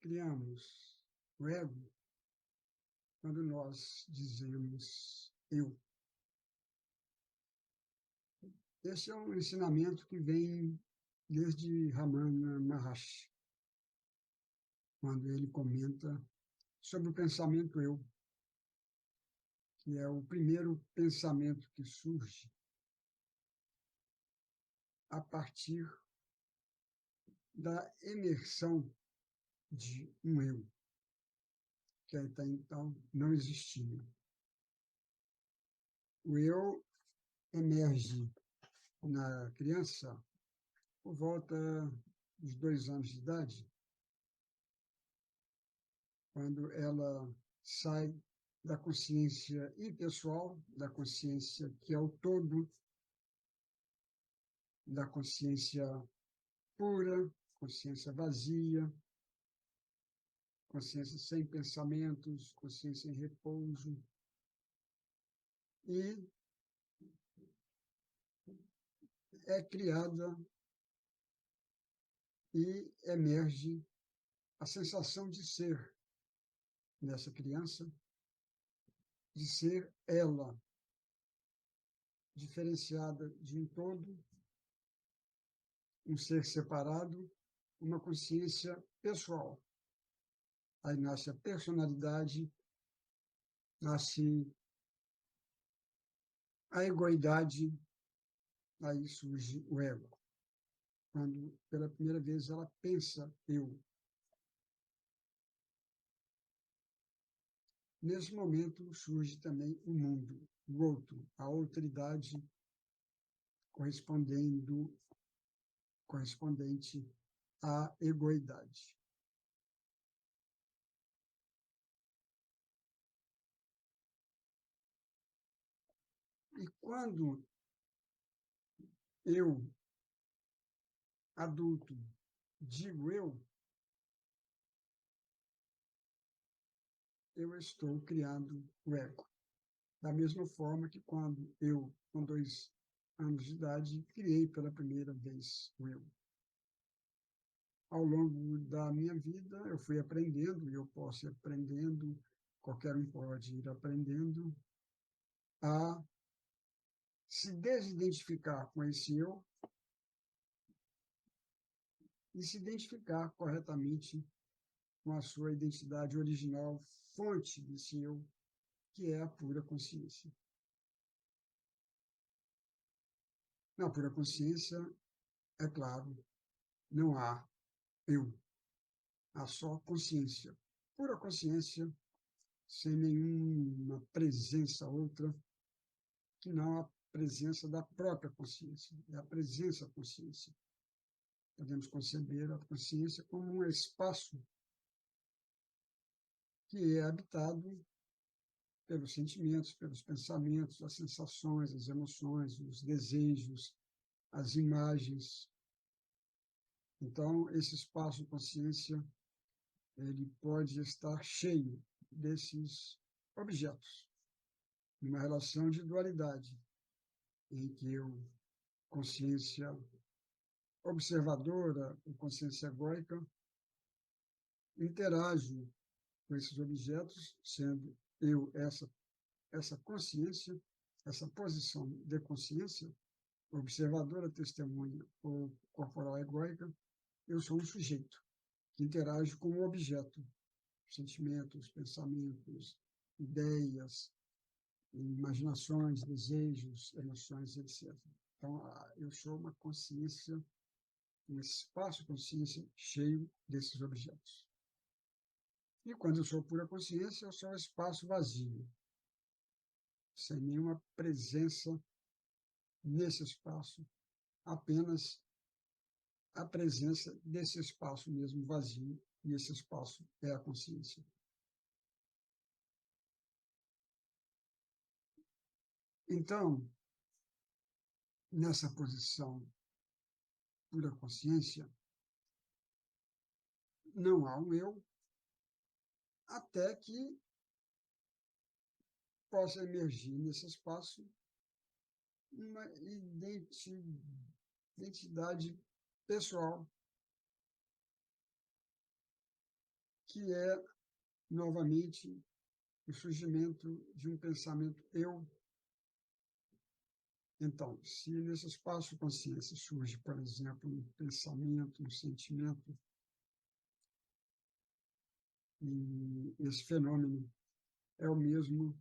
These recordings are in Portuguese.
criamos o ego quando nós dizemos eu. Esse é um ensinamento que vem desde Ramana Maharshi, quando ele comenta sobre o pensamento eu, que é o primeiro pensamento que surge a partir da emersão de um eu, que até então não existia. O eu emerge na criança por volta dos 2 anos de idade, quando ela sai da consciência impessoal, da consciência que é o todo, da consciência pura, consciência vazia, consciência sem pensamentos, consciência em repouso. E é criada e emerge a sensação de ser nessa criança, de ser ela, diferenciada de um todo, um ser separado, uma consciência pessoal. Aí nasce a personalidade, nasce a egoidade, aí surge o ego. Quando pela primeira vez ela pensa eu. Nesse momento surge também o mundo, o outro, a outeridade correspondente à egoidade. E quando eu, adulto, digo eu estou criando o ego. Da mesma forma que quando eu, com 2 anos de idade, criei pela primeira vez o eu. Ao longo da minha vida, eu fui aprendendo, e eu posso ir aprendendo, qualquer um pode ir aprendendo, a se desidentificar com esse eu e se identificar corretamente com a sua identidade original, fonte desse eu, que é a pura consciência. Na pura consciência, é claro, não há eu, há só consciência. Pura consciência, sem nenhuma presença outra, que não a presença da própria consciência, é a presença da consciência. Podemos conceber a consciência como um espaço que é habitado pelos sentimentos, pelos pensamentos, as sensações, as emoções, os desejos, as imagens. Então, esse espaço de consciência, ele pode estar cheio desses objetos, numa relação de dualidade, em que eu, consciência observadora, ou consciência egóica, interajo com esses objetos, sendo eu essa consciência, essa posição de consciência, observadora, testemunha ou corporal egóica, eu sou um sujeito que interage com o objeto, sentimentos, pensamentos, ideias, imaginações, desejos, emoções, etc. Então, eu sou uma consciência, um espaço de consciência cheio desses objetos. E quando eu sou pura consciência, eu sou um espaço vazio, sem nenhuma presença nesse espaço, apenas a presença desse espaço mesmo vazio, e esse espaço é a consciência. Então, nessa posição pura consciência, não há um eu, até que possa emergir nesse espaço uma identidade pessoal que é, novamente, o surgimento de um pensamento eu. Então, se nesse espaço de consciência surge, por exemplo, um pensamento, um sentimento, e esse fenômeno é o mesmo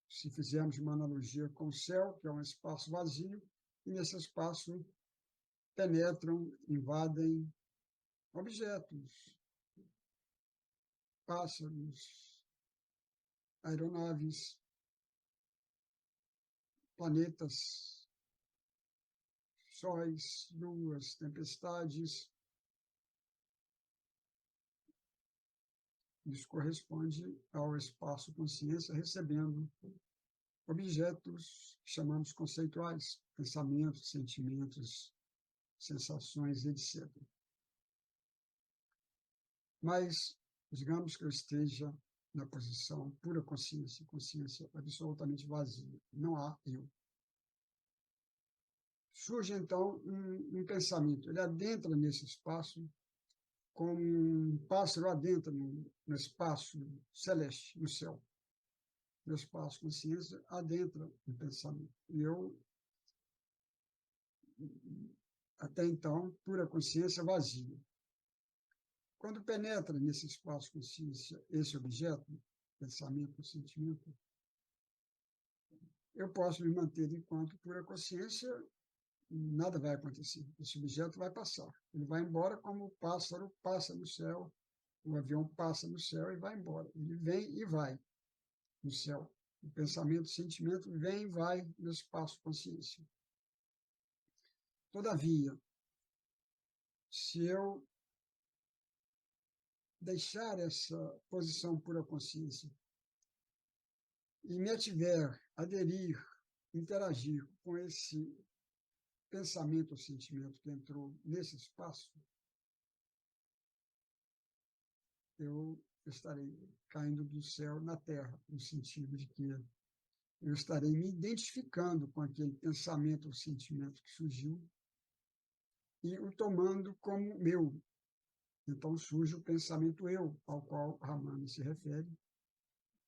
se fizermos uma analogia com o céu, que é um espaço vazio, e nesse espaço penetram, invadem objetos, pássaros, aeronaves, planetas, sóis, luas, tempestades. Isso corresponde ao espaço consciência recebendo objetos que chamamos conceituais, pensamentos, sentimentos, sensações, etc. Mas, digamos que eu esteja na posição pura consciência, consciência absolutamente vazia, não há eu. Surge, então, um pensamento, ele adentra nesse espaço como um pássaro adentra no espaço celeste, no céu. No espaço consciência adentra no pensamento. E eu, até então, pura consciência vazia. Quando penetra nesse espaço consciência esse objeto, pensamento, sentimento, eu posso me manter enquanto pura consciência, nada vai acontecer. Esse objeto vai passar. Ele vai embora como o pássaro passa no céu, o avião passa no céu e vai embora. Ele vem e vai no céu. O pensamento, o sentimento vem e vai no espaço consciência. Todavia, se eu deixar essa posição pura consciência e me ativer, aderir, interagir com esse pensamento ou sentimento que entrou nesse espaço, eu estarei caindo do céu na terra, no sentido de que eu estarei me identificando com aquele pensamento ou sentimento que surgiu e o tomando como meu. Então surge o pensamento eu, ao qual Ramana se refere.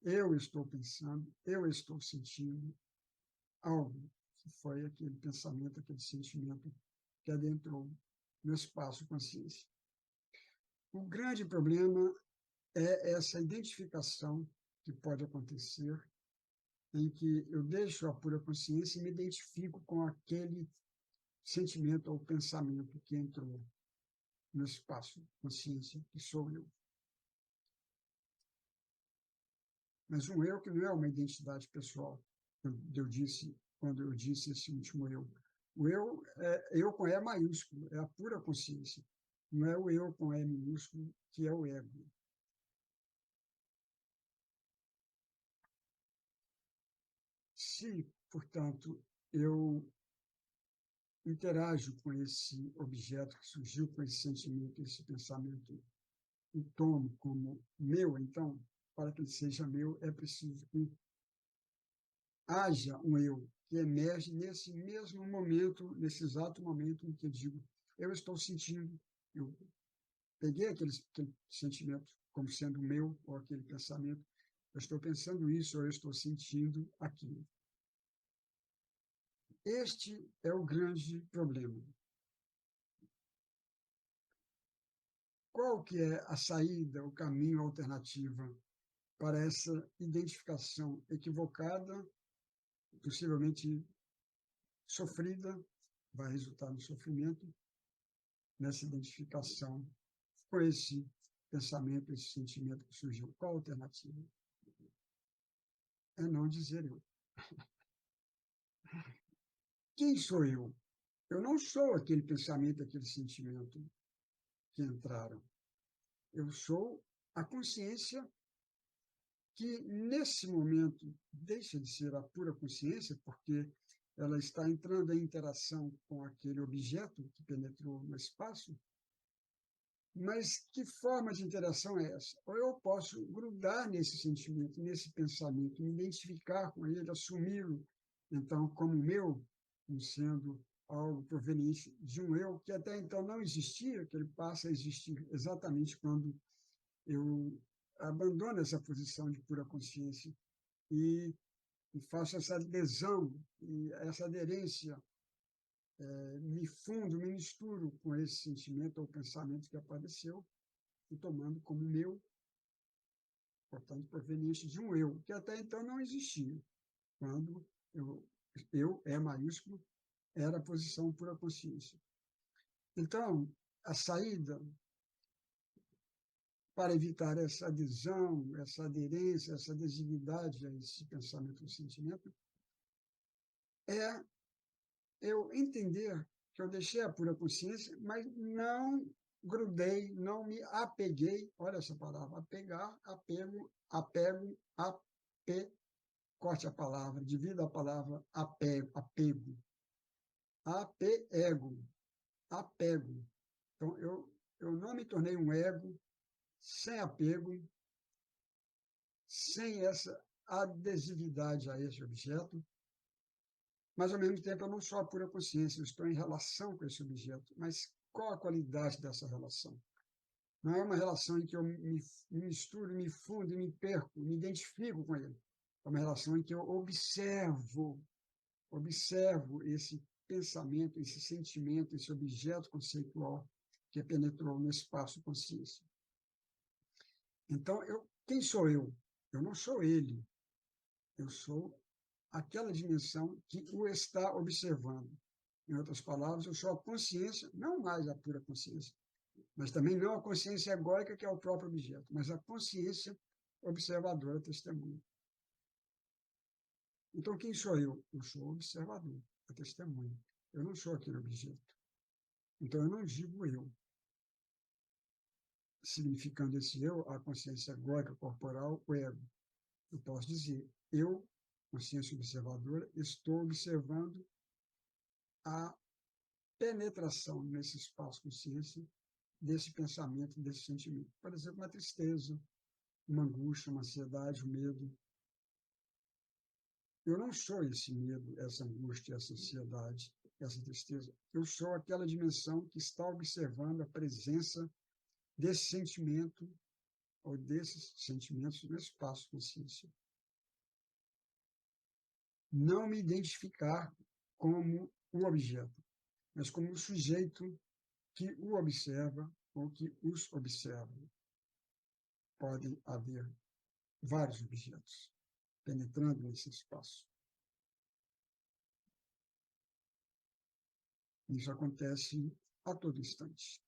Eu estou pensando, eu estou sentindo algo, que foi aquele pensamento, aquele sentimento que adentrou no espaço consciência. O grande problema é essa identificação que pode acontecer, em que eu deixo a pura consciência e me identifico com aquele sentimento ou pensamento que entrou no espaço consciência, que sou eu. Mas um eu que não é uma identidade pessoal, quando eu disse esse último eu. O eu é eu com E maiúsculo, é a pura consciência. Não é o eu com E minúsculo, que é o ego. Se, portanto, eu interajo com esse objeto que surgiu, com esse sentimento, esse pensamento, e tomo como meu, então, para que ele seja meu, é preciso que haja um eu que emerge nesse mesmo momento, nesse exato momento em que eu digo, eu estou sentindo, eu peguei aquele sentimento como sendo meu, ou aquele pensamento, eu estou pensando isso, ou eu estou sentindo aquilo. Este é o grande problema. Qual que é a saída, o caminho, a alternativa para essa identificação equivocada, possivelmente sofrida, vai resultar no sofrimento, nessa identificação com esse pensamento, esse sentimento que surgiu? Qual a alternativa? É não dizer eu. Quem sou eu? Eu não sou aquele pensamento, aquele sentimento que entraram. Eu sou a consciência que, nesse momento, deixa de ser a pura consciência, porque ela está entrando em interação com aquele objeto que penetrou no espaço. Mas que forma de interação é essa? Ou eu posso grudar nesse sentimento, nesse pensamento, me identificar com ele, assumi-lo, então, como meu, como sendo algo proveniente de um eu que até então não existia, que ele passa a existir exatamente quando eu abandono essa posição de pura consciência e faço essa adesão e essa aderência, me fundo, me misturo com esse sentimento ou pensamento que apareceu e tomando como meu, portanto, proveniente de um eu, que até então não existia, quando eu é maiúsculo, era a posição pura consciência. Então, a saída para evitar essa adesão, essa aderência, essa adesividade a esse pensamento ou sentimento, é eu entender que eu deixei a pura consciência, mas não grudei, não me apeguei, olha essa palavra, apegar, apego, corte a palavra, divida a palavra apego, apego. Então, eu não me tornei um ego sem apego, sem essa adesividade a esse objeto, mas, ao mesmo tempo, eu não sou a pura consciência, eu estou em relação com esse objeto. Mas qual a qualidade dessa relação? Não é uma relação em que eu me misturo, me fundo, me perco, me identifico com ele. É uma relação em que eu observo esse pensamento, esse sentimento, esse objeto conceitual que penetrou no espaço consciência. Então, quem sou eu? Eu não sou ele. Eu sou aquela dimensão que o está observando. Em outras palavras, eu sou a consciência, não mais a pura consciência, mas também não a consciência egóica, que é o próprio objeto, mas a consciência observadora, testemunha. Então, quem sou eu? Eu sou o observador, a testemunha. Eu não sou aquele objeto. Então, eu não digo eu, significando esse eu a consciência egóica, corporal, o ego. Eu posso dizer, eu, consciência observadora, estou observando a penetração nesse espaço consciência desse pensamento, desse sentimento. Por exemplo, uma tristeza, uma angústia, uma ansiedade, um medo. Eu não sou esse medo, essa angústia, essa ansiedade, essa tristeza. Eu sou aquela dimensão que está observando a presença desse sentimento ou desses sentimentos no espaço consciência. Não me identificar como o objeto, mas como o sujeito que o observa ou que os observa. Podem haver vários objetos penetrando nesse espaço. Isso acontece a todo instante.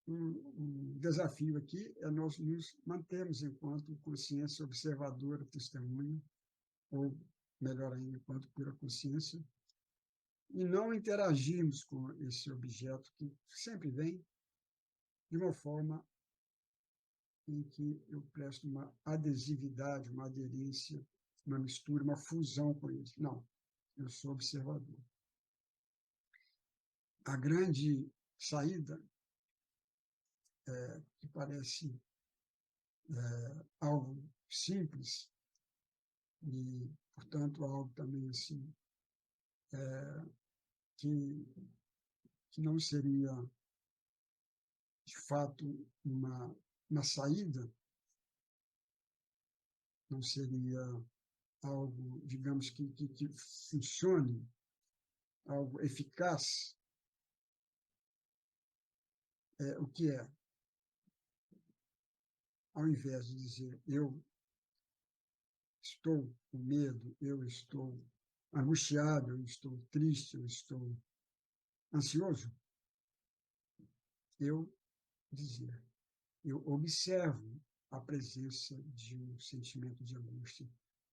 O desafio aqui é nós nos mantermos enquanto consciência observadora, testemunha, ou, melhor ainda, enquanto pura consciência, e não interagirmos com esse objeto que sempre vem de uma forma em que eu presto uma adesividade, uma aderência, uma mistura, uma fusão com ele. Não, eu sou observador. A grande saída, que parece algo simples e, portanto, algo também assim que não seria de fato uma saída, não seria algo, digamos, que funcione, algo eficaz. O que é? Ao invés de dizer eu estou com medo, eu estou angustiado, eu estou triste, eu estou ansioso, eu dizer, eu observo a presença de um sentimento de angústia,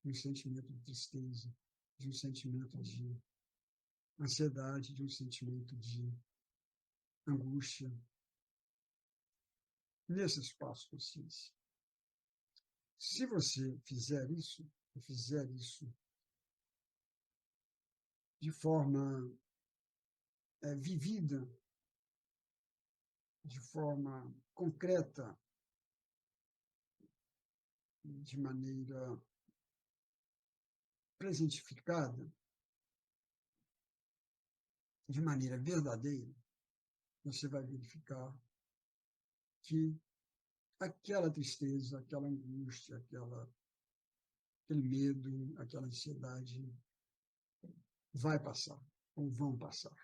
de um sentimento de tristeza, de um sentimento de ansiedade, de um sentimento de angústia, nesse espaço consciência. Se você fizer isso de forma vivida, de forma concreta, de maneira presentificada, de maneira verdadeira, você vai verificar que aquela tristeza, aquela angústia, aquele medo, aquela ansiedade vai passar, ou vão passar,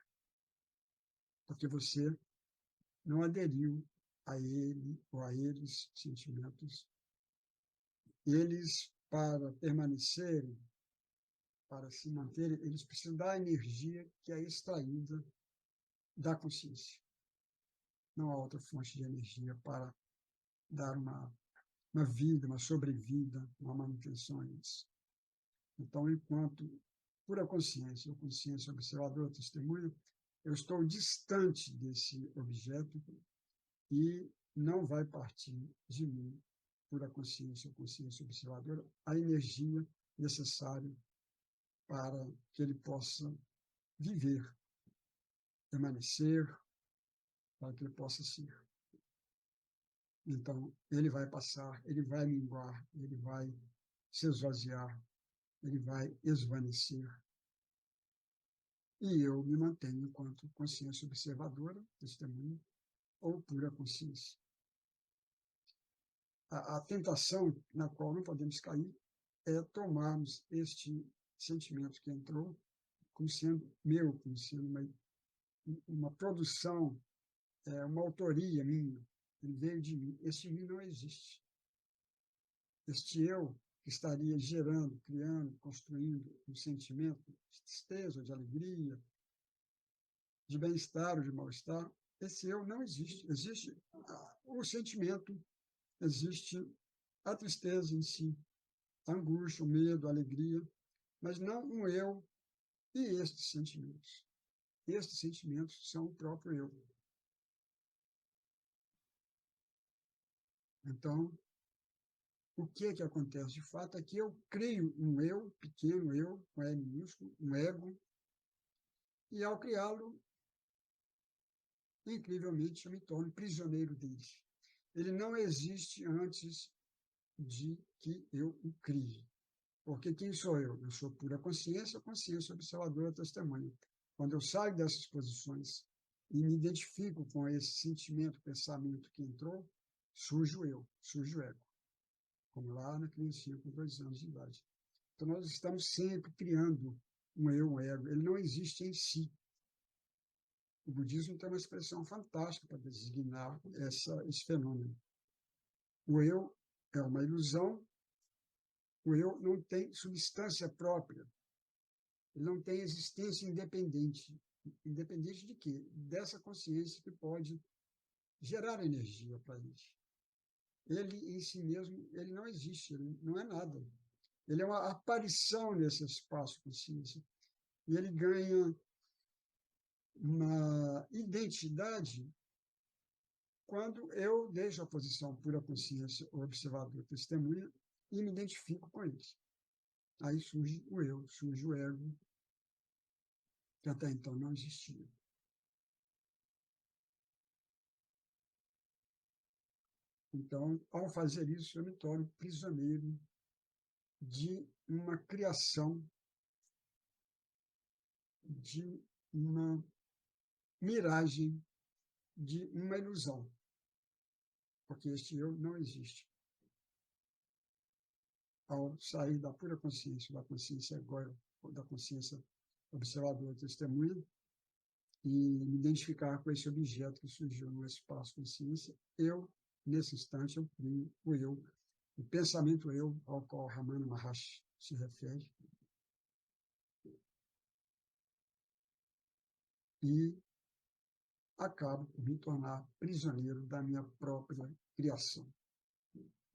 porque você não aderiu a ele ou a eles sentimentos. Eles, para permanecerem, para se manterem, eles precisam da energia que é extraída da consciência. Não há outra fonte de energia para dar uma vida, uma sobrevida, uma manutenção a isso. Então, enquanto pura consciência, ou consciência observadora, testemunha, eu estou distante desse objeto e não vai partir de mim, pura consciência ou consciência observadora, a energia necessária para que ele possa viver, permanecer, para que ele possa ser. Então, ele vai passar, ele vai minguar, ele vai se esvaziar, ele vai esvanecer. E eu me mantenho enquanto consciência observadora, testemunha, ou pura consciência. A tentação na qual não podemos cair é tomarmos este sentimento que entrou como sendo meu, como sendo uma produção, uma autoria minha. Ele veio de mim. Este mim não existe. Este eu que estaria gerando, criando, construindo um sentimento de tristeza, de alegria, de bem-estar ou de mal-estar, esse eu não existe. Existe o sentimento, existe a tristeza em si, a angústia, o medo, a alegria, mas não um eu e estes sentimentos. Estes sentimentos são o próprio eu. Então, o que acontece de fato é que eu crio um eu, pequeno eu, com E minúsculo, um ego, e ao criá-lo, incrivelmente, eu me torno prisioneiro dele. Ele não existe antes de que eu o crie. Porque quem sou eu? Eu sou pura consciência, consciência observadora, testemunha. Quando eu saio dessas posições e me identifico com esse sentimento, pensamento que entrou, surge o eu, surge o ego. Como lá na criancinha com 2 anos de idade. Então, nós estamos sempre criando um eu, um ego. Ele não existe em si. O budismo tem uma expressão fantástica para designar esse fenômeno. O eu é uma ilusão, o eu não tem substância própria, ele não tem existência independente. Independente de quê? Dessa consciência que pode gerar energia para ele. Ele, em si mesmo, ele não existe, ele não é nada. Ele é uma aparição nesse espaço consciência. E ele ganha uma identidade quando eu deixo a posição pura consciência, observador, testemunha, e me identifico com ele. Aí surge o eu, surge o ego, que até então não existia. Então, ao fazer isso, eu me torno prisioneiro de uma criação, de uma miragem, de uma ilusão, porque este eu não existe. Ao sair da pura consciência, da consciência agora, da consciência observadora, testemunha, e me identificar com esse objeto que surgiu no espaço consciência, eu, nesse instante, eu crio o eu, o pensamento eu, ao qual Ramana Maharshi se refere, e acabo por me tornar prisioneiro da minha própria criação,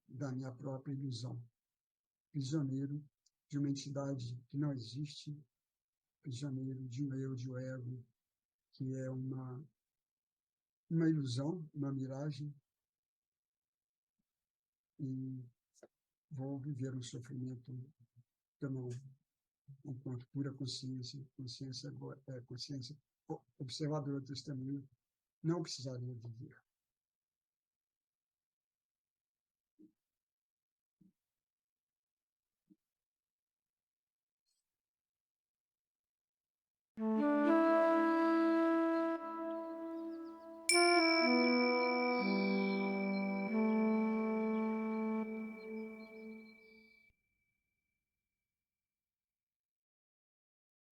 da minha própria ilusão. Prisioneiro de uma entidade que não existe, prisioneiro de um eu, de um ego, que é uma ilusão, uma miragem, e vou viver um sofrimento que eu não, enquanto pura consciência, consciência observadora, testemunha, não precisaria viver.